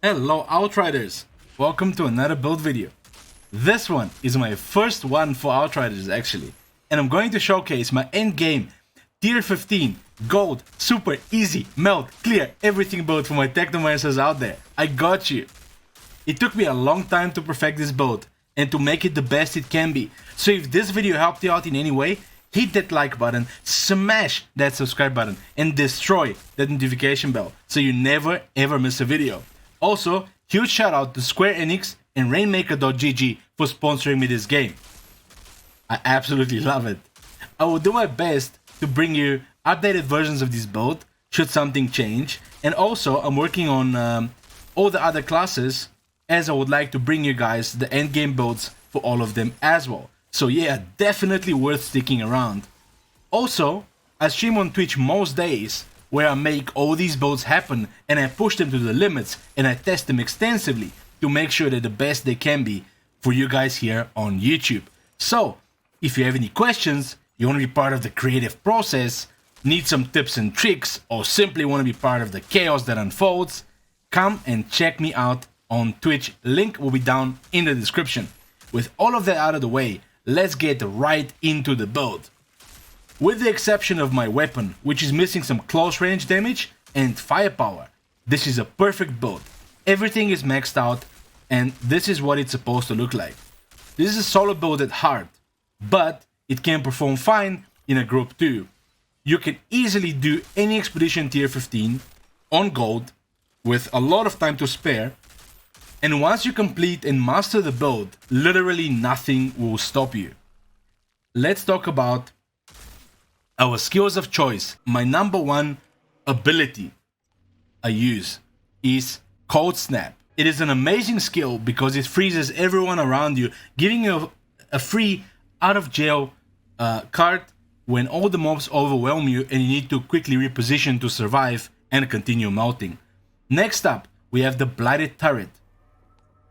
Hello Outriders! Welcome to another build video. This one is my first one for Outriders actually, and I'm going to showcase my endgame tier 15 gold super easy melt clear everything build for my Technomancers out there. I got you! It took me a long time to perfect this build and to make it the best it can be, so if this video helped you out in any way, hit that like button, smash that subscribe button, and destroy that notification bell so you never ever miss a video. Also, huge shout out to Square Enix and Rainmaker.gg for sponsoring me this game. I absolutely love it. I will do my best to bring you updated versions of this build should something change, and also I'm working on all the other classes, as I would like to bring you guys the endgame builds for all of them as well. So yeah, definitely worth sticking around. Also, I stream on Twitch most days, where I make all these builds happen and I push them to the limits and I test them extensively to make sure they're the best they can be for you guys here on YouTube. So, if you have any questions, you want to be part of the creative process, need some tips and tricks, or simply want to be part of the chaos that unfolds, come and check me out on Twitch. Link will be down in the description. With all of that out of the way, let's get right into the build. With the exception of my weapon, which is missing some close range damage and firepower, this is a perfect build. Everything is maxed out and this is what it's supposed to look like. This is a solo build at heart, but it can perform fine in a group too. You can easily do any expedition tier 15 on gold with a lot of time to spare, and once you complete and master the build, literally nothing will stop you. Let's talk about our skills of choice. My number one ability I use is Cold Snap. It is an amazing skill because it freezes everyone around you, giving you a free out of jail card when all the mobs overwhelm you and you need to quickly reposition to survive and continue melting. Next up, we have the Blighted Turret.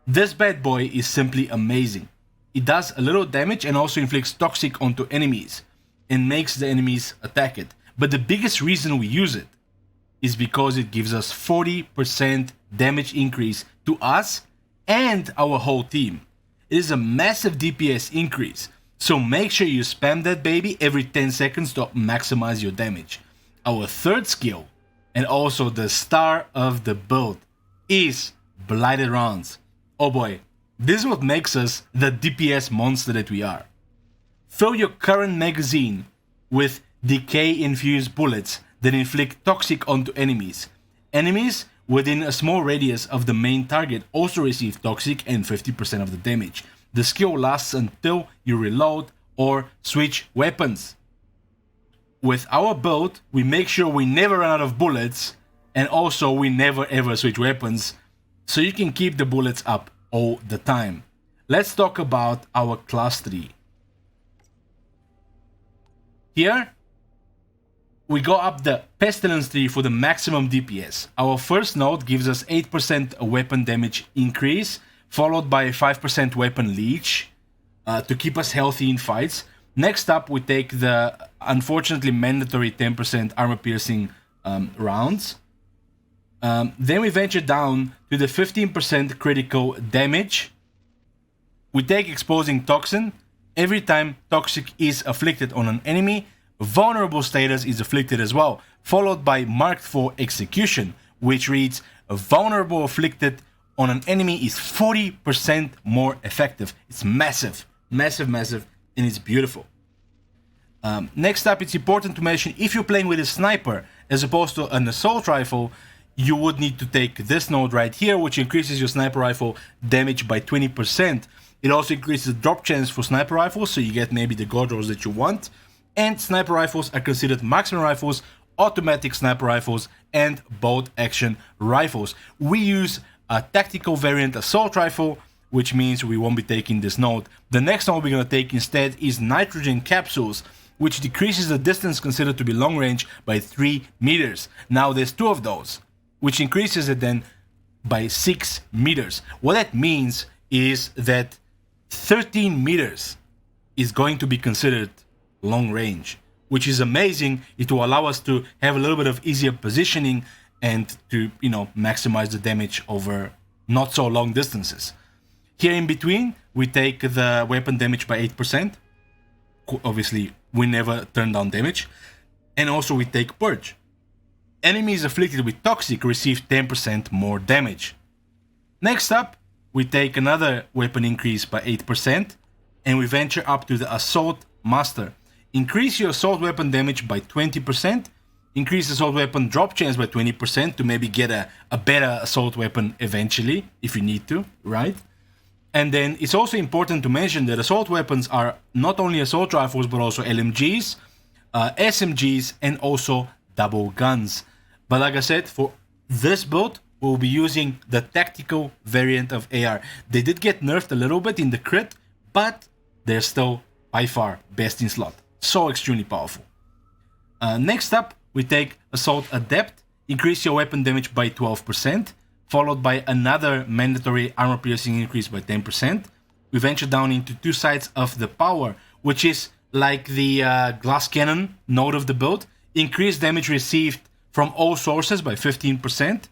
This bad boy is simply amazing. It does a little damage and also inflicts toxic onto enemies and makes the enemies attack it. But the biggest reason we use it is because it gives us 40% damage increase to us and our whole team. It is a massive DPS increase, so make sure you spam that baby every 10 seconds to maximize your damage. Our third skill, and also the star of the build, is Blighted Rounds. Oh boy, this is what makes us the DPS monster that we are. Fill your current magazine with decay-infused bullets that inflict toxic onto enemies. Enemies within a small radius of the main target also receive toxic and 50% of the damage. The skill lasts until you reload or switch weapons. With our build, we make sure we never run out of bullets, and also we never ever switch weapons, so you can keep the bullets up all the time. Let's talk about our class tree. Here, we go up the Pestilence tree for the maximum DPS. Our first node gives us 8% weapon damage increase, followed by 5% weapon leech to keep us healthy in fights. Next up, we take the unfortunately mandatory 10% armor piercing rounds. Then we venture down to the 15% critical damage. We take Exposing Toxin. Every time toxic is afflicted on an enemy, vulnerable status is afflicted as well, followed by marked for execution, which reads vulnerable afflicted on an enemy is 40% more effective. It's massive, massive, massive, and it's beautiful. Next up, it's important to mention, if you're playing with a sniper as opposed to an assault rifle, you would need to take this node right here, which increases your sniper rifle damage by 20%. It also increases the drop chance for sniper rifles, so you get maybe the god rolls that you want. And sniper rifles are considered marksman rifles, automatic sniper rifles, and bolt action rifles. We use a tactical variant assault rifle, which means we won't be taking this node. The next node we're going to take instead is nitrogen capsules, which decreases the distance considered to be long range by 3 meters. Now there's 2 of those, which increases it then by 6 meters. What that means is that 13 meters is going to be considered long range, which is amazing. It will allow us to have a little bit of easier positioning and to, maximize the damage over not so long distances. Here in between, we take the weapon damage by 8%. Obviously, we never turn down damage. And also we take Purge. Enemies afflicted with Toxic receive 10% more damage. Next up, we take another weapon increase by 8%, and we venture up to the Assault Master. Increase your assault weapon damage by 20%, increase assault weapon drop chance by 20% to maybe get a better assault weapon eventually, if you need to, right? And then it's also important to mention that assault weapons are not only assault rifles, but also LMGs, SMGs, and also double guns. But like I said, for this build, we'll be using the tactical variant of AR. They did get nerfed a little bit in the crit, but they're still by far best in slot. So extremely powerful. Next up, we take Assault Adept. Increase your weapon damage by 12%, followed by another mandatory armor piercing increase by 10%. We venture down into two sides of the power, which is like the glass cannon node of the build. Increase damage received from all sources by 15%,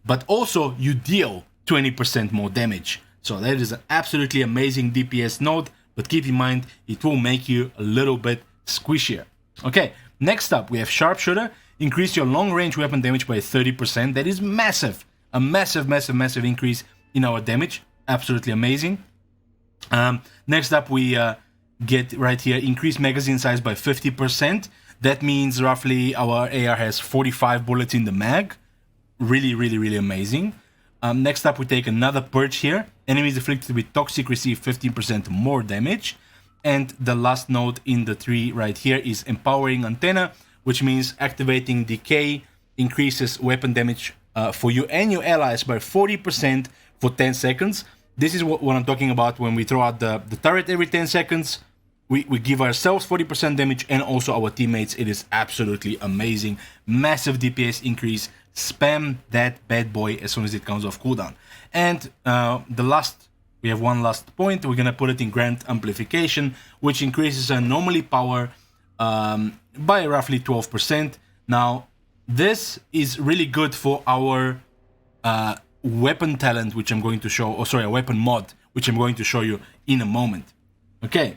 but also you deal 20% more damage. So that is an absolutely amazing DPS node, but keep in mind it will make you a little bit squishier. Okay, next up we have Sharpshooter. Increase your long range weapon damage by 30%. That is massive. A massive increase in our damage. Absolutely amazing. Next up we get right here, increase magazine size by 50%. That means roughly our AR has 45 bullets in the mag. Really amazing. Next up we take another Purge here. Enemies afflicted with Toxic receive 15% more damage. And the last node in the tree right here is Empowering Antenna, which means activating Decay increases weapon damage for you and your allies by 40% for 10 seconds. This is what I'm talking about when we throw out the turret every 10 seconds. We give ourselves 40% damage and also our teammates. It is absolutely amazing. Massive DPS increase. Spam that bad boy as soon as it comes off cooldown. And we have one last point. We're gonna put it in Grand Amplification, which increases our normally power by roughly 12%. Now, this is really good for our weapon talent, which I'm going to show, a weapon mod, which I'm going to show you in a moment. Okay.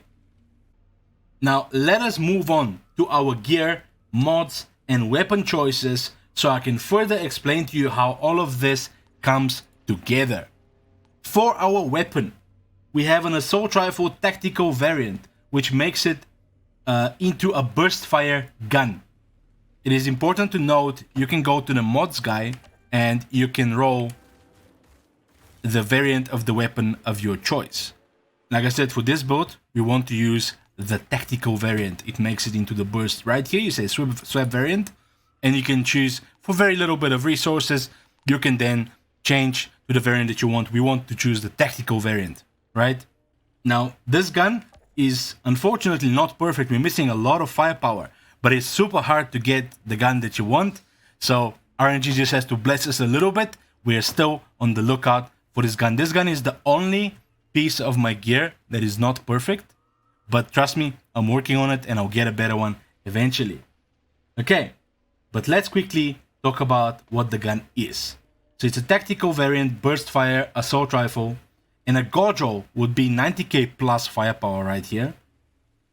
Now, let us move on to our gear, mods, and weapon choices so I can further explain to you how all of this comes together. For our weapon, we have an Assault Rifle Tactical variant, which makes it into a burst fire gun. It is important to note, you can go to the mods guy and you can roll the variant of the weapon of your choice. Like I said, for this build, we want to use the tactical variant. It makes it into the burst. Right here you say swap variant, and you can choose for very little bit of resources. You can then change to the variant that you want. We want to choose the tactical variant, right? Now, this gun is unfortunately not perfect. We're missing a lot of firepower, but it's super hard to get the gun that you want. So RNG just has to bless us a little bit. We are still on the lookout for this gun. This gun is the only piece of my gear that is not perfect. But trust me, I'm working on it and I'll get a better one eventually. Okay, but let's quickly talk about what the gun is. So it's a tactical variant, burst fire, assault rifle, and a gauge roll would be 90k plus firepower right here.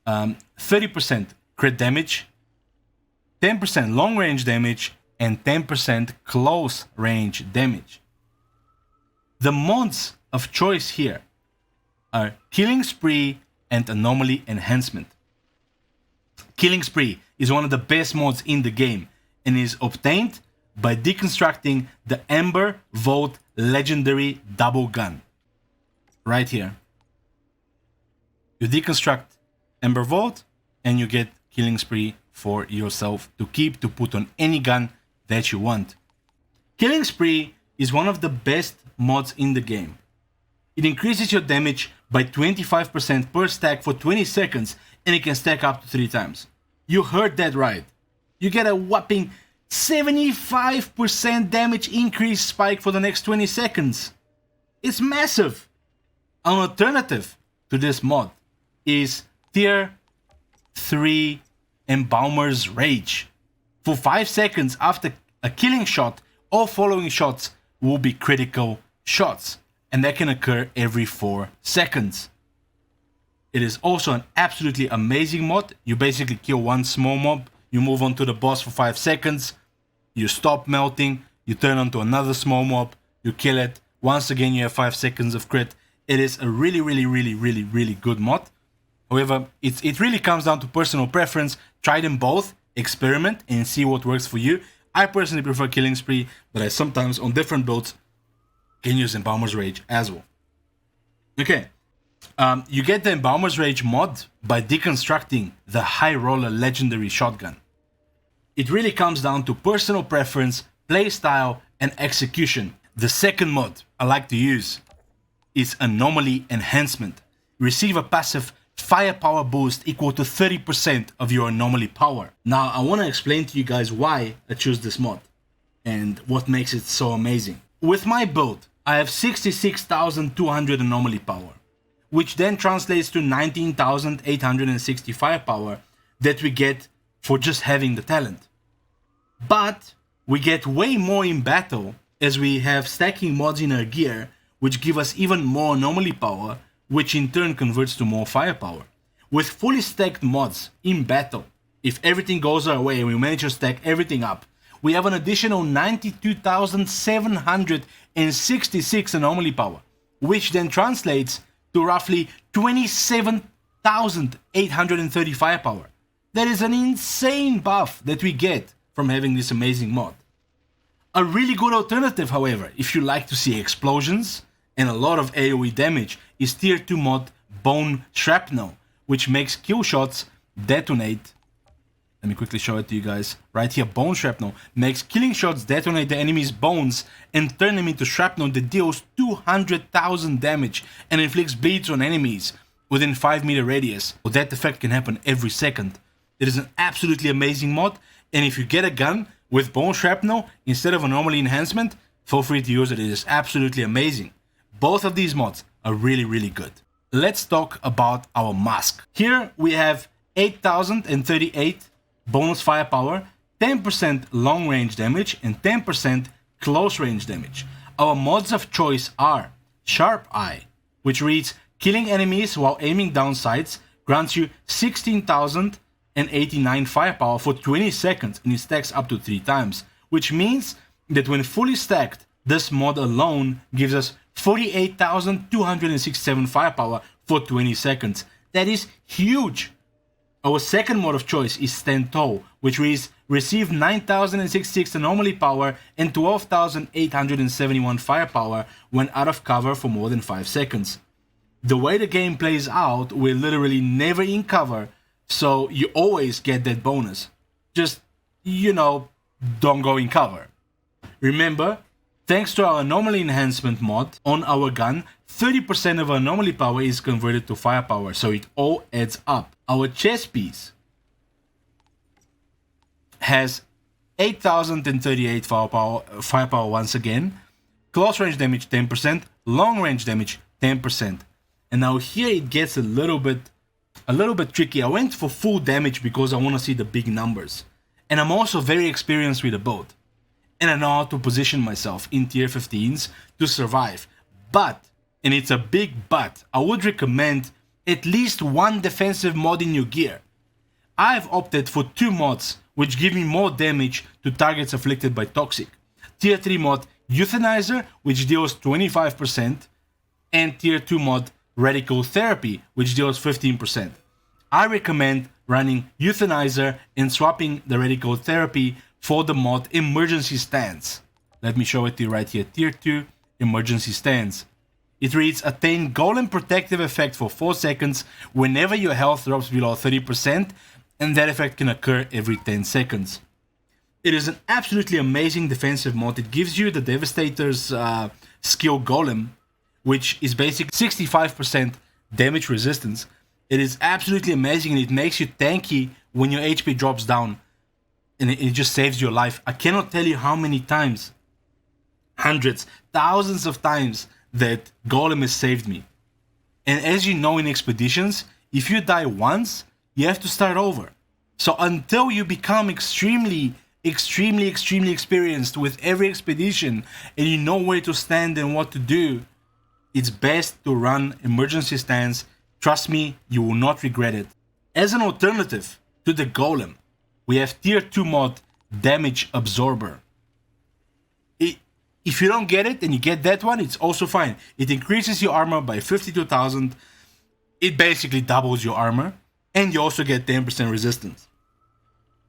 30% crit damage, 10% long range damage, and 10% close range damage. The mods of choice here are Killing Spree and Anomaly Enhancement. Killing Spree is one of the best mods in the game and is obtained by deconstructing the Ember Vault Legendary Double Gun. Right here. You deconstruct Ember Vault and you get Killing Spree for yourself to keep, to put on any gun that you want. Killing Spree is one of the best mods in the game. It increases your damage by 25% per stack for 20 seconds, and it can stack up to 3 times. You heard that right. You get a whopping 75% damage increase spike for the next 20 seconds. It's massive. An alternative to this mod is Tier 3 Embaumer's Rage. For 5 seconds after a killing shot, all following shots will be critical shots, and that can occur every 4 seconds. It is also an absolutely amazing mod. You basically kill one small mob, you move on to the boss for 5 seconds, you stop melting, you turn on to another small mob, you kill it, once again you have 5 seconds of crit. It is a really good mod. However, it really comes down to personal preference. Try them both, experiment, and see what works for you. I personally prefer Killing Spree, but I sometimes, on different builds, can use Embalmer's Rage as well. Okay, you get the Embalmer's Rage mod by deconstructing the High Roller Legendary Shotgun. It really comes down to personal preference, playstyle, and execution. The second mod I like to use is Anomaly Enhancement. Receive a passive firepower boost equal to 30% of your anomaly power. Now, I want to explain to you guys why I choose this mod and what makes it so amazing. With my build, I have 66,200 anomaly power, which then translates to 19,860 firepower that we get for just having the talent. But we get way more in battle as we have stacking mods in our gear, which give us even more anomaly power, which in turn converts to more firepower. With fully stacked mods in battle, if everything goes our way and we manage to stack everything up, we have an additional 92,766 anomaly power, which then translates to roughly 27,830 firepower. That is an insane buff that we get from having this amazing mod. A really good alternative, however, if you like to see explosions and a lot of AoE damage, is tier 2 mod Bone Shrapnel, which makes kill shots detonate. Let me quickly show it to you guys. Right here, Bone Shrapnel makes killing shots detonate the enemy's bones and turn them into shrapnel that deals 200,000 damage and inflicts bleeds on enemies within 5-meter radius. Well, that effect can happen every second. It is an absolutely amazing mod, and if you get a gun with Bone Shrapnel instead of Anomaly Enhancement, feel free to use it. It is absolutely amazing. Both of these mods are really good. Let's talk about our mask. Here we have 8,038 bonus firepower, 10% long range damage, and 10% close range damage. Our mods of choice are Sharp Eye, which reads killing enemies while aiming down sights, grants you 16,089 firepower for 20 seconds and it stacks up to 3 times, which means that when fully stacked, this mod alone gives us 48,267 firepower for 20 seconds. That is huge. Our second mod of choice is Stand Tall, which reads receive 9,066 anomaly power and 12,871 firepower when out of cover for more than 5 seconds. The way the game plays out, we're literally never in cover, so you always get that bonus. Just, don't go in cover. Remember, thanks to our anomaly enhancement mod on our gun, 30% of our anomaly power is converted to firepower, so it all adds up. Our chest piece has 8,038 firepower once again, close range damage 10%, long range damage 10%. And now here it gets a little bit tricky. I went for full damage because I want to see the big numbers. And I'm also very experienced with the build. And I know how to position myself in tier 15s to survive. But, and it's a big but, I would recommend at least one defensive mod in your gear. I've opted for 2 mods which give me more damage to targets afflicted by toxic. Tier 3 mod Euthanizer, which deals 25%, and tier 2 mod Radical Therapy, which deals 15%. I recommend running Euthanizer and swapping the Radical Therapy for the mod Emergency Stance. Let me show it to you right here. Tier 2 Emergency Stance. It reads attain Golem Protective Effect for 4 seconds whenever your health drops below 30%, and that effect can occur every 10 seconds. It is an absolutely amazing defensive mod. It gives you the Devastator's skill Golem, which is basically 65% damage resistance. It is absolutely amazing and it makes you tanky when your HP drops down. And it just saves your life. I cannot tell you how many times, hundreds, thousands of times that Golem has saved me. And as you know in expeditions, if you die once, you have to start over. So until you become extremely extremely experienced with every expedition and you know where to stand and what to do, it's best to run emergency stance. Trust me, you will not regret it. As an alternative to the golem, we have tier 2 mod damage absorber. If you don't get it and you get that one, it's also fine. It increases your armor by 52,000. It basically doubles your armor, and you also get 10% resistance.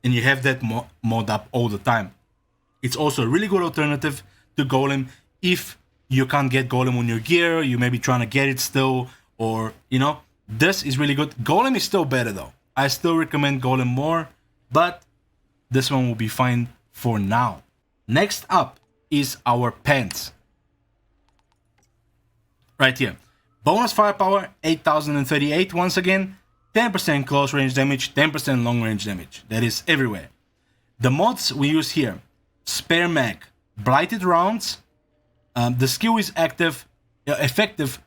And you have that mod up all the time. It's also a really good alternative to golem if you can't get golem on your gear, you may be trying to get it still, or you know, this is really good. Golem is still better though. I still recommend golem more, but this one will be fine for now. Next up is our pants. Right here. Bonus firepower, 8038 once again, 10% close range damage, 10% long range damage. That is everywhere. The mods we use here, spare mag, blighted rounds. The skill is effective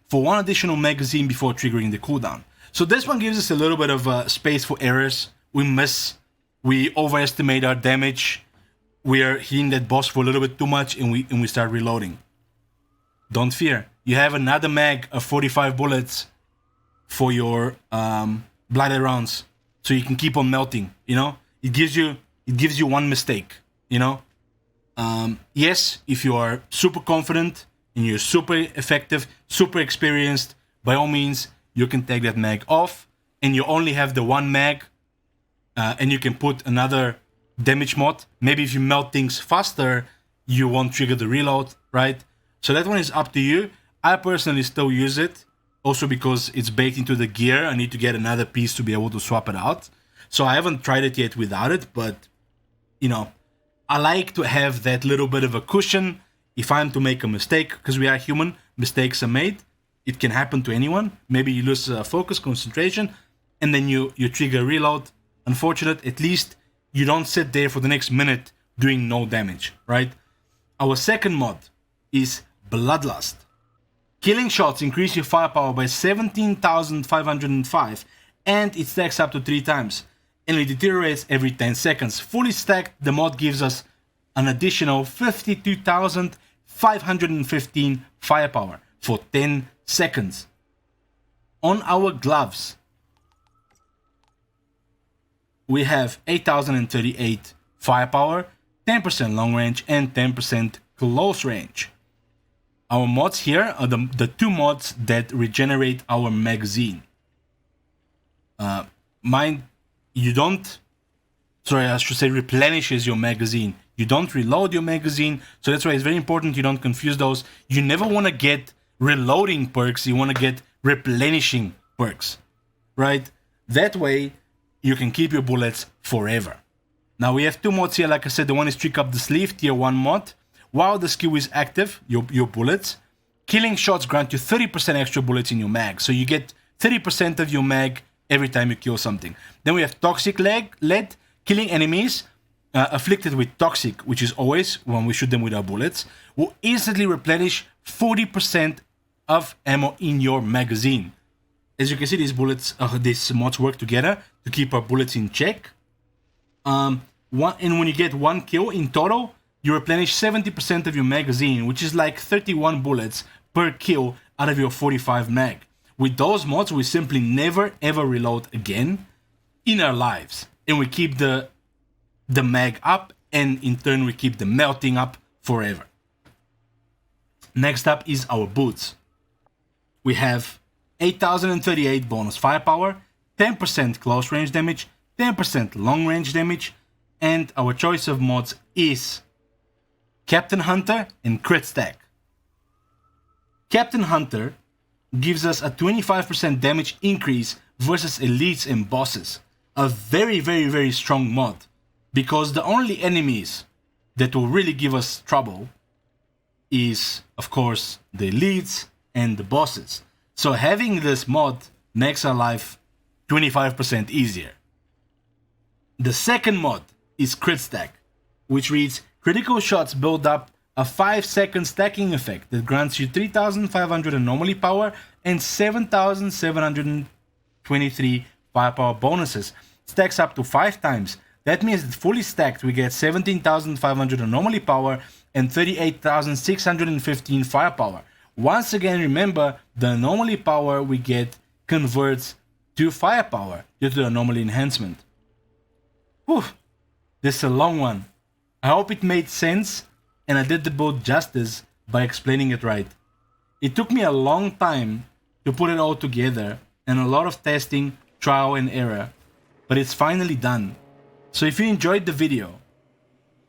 for one additional magazine before triggering the cooldown. So this one gives us a little bit of space for errors. We overestimate our damage. We are hitting that boss for a little bit too much and we start reloading. Don't fear. You have another mag of 45 bullets for your blighted rounds. So you can keep on melting, you know? It gives you one mistake, you know? Yes, if you are super confident and you're super effective, super experienced, by all means, you can take that mag off and you only have the one mag and you can put another damage mod. Maybe if you melt things faster, you won't trigger the reload, right? So that one is up to you. I personally still use it, also because it's baked into the gear. I need to get another piece to be able to swap it out. So I haven't tried it yet without it, but you know, I like to have that little bit of a cushion if I'm to make a mistake, because we are human, mistakes are made. It can happen to anyone. Maybe you lose focus, concentration, and then you trigger reload. Unfortunate, at least you don't sit there for the next minute doing no damage, right? Our second mod is Bloodlust. Killing shots increase your firepower by 17,505 and it stacks up to 3 times. And it deteriorates every 10 seconds. Fully stacked, the mod gives us an additional 52,515 firepower for 10 seconds. On our gloves, we have 8,038 firepower, 10% long range and 10% close range. Our mods here are the two mods that regenerate our magazine. Replenishes your magazine. You don't reload your magazine, so that's why it's very important you don't confuse those. You never want to get reloading perks, you want to get replenishing perks, right? That way, you can keep your bullets forever. Now we have two mods here, like I said, the one is Trick Up the Sleeve, tier 1 mod. While the skill is active, your bullets, killing shots grant you 30% extra bullets in your mag. So you get 30% of your mag every time you kill something. Then we have Toxic Lead, killing enemies afflicted with Toxic, which is always when we shoot them with our bullets, will instantly replenish 40% of ammo in your magazine. As you can see, these mods work together to keep our bullets in check. And when you get one kill in total, you replenish 70% of your magazine, which is like 31 bullets per kill out of your 45 mag. With those mods, we simply never ever reload again in our lives. And we keep the mag up, and in turn we keep the melting up forever. Next up is our boots. We have 8,038 bonus firepower, 10% close range damage, 10% long range damage, and our choice of mods is Captain Hunter and Crit Stack. Captain Hunter gives us a 25% damage increase versus elites and bosses. A very, very, very strong mod, because the only enemies that will really give us trouble is, of course, the elites and the bosses. So having this mod makes our life 25% easier. The second mod is Crit Stack, which reads, critical shots build up a 5-second stacking effect that grants you 3,500 anomaly power and 7,723 firepower bonuses. Stacks up to 5 times. That means that fully stacked we get 17,500 anomaly power and 38,615 firepower. Once again, remember, the anomaly power we get converts to firepower due to the anomaly enhancement. Whew, this is a long one. I hope it made sense and I did the build justice by explaining it right. It took me a long time to put it all together and a lot of testing, trial and error, but it's finally done. So if you enjoyed the video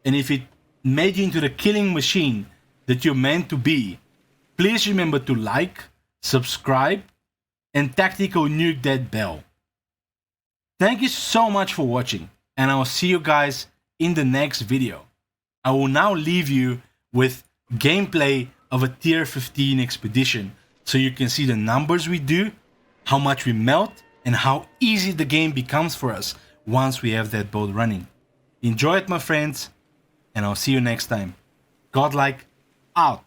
and if it made you into the killing machine that you're meant to be, please remember to like, subscribe, and tactical nuke that bell. Thank you so much for watching, and I will see you guys in the next video. I will now leave you with gameplay of a tier 15 expedition so you can see the numbers we do, how much we melt, and how easy the game becomes for us once we have that build running. Enjoy it, my friends, and I'll see you next time. Godlike out.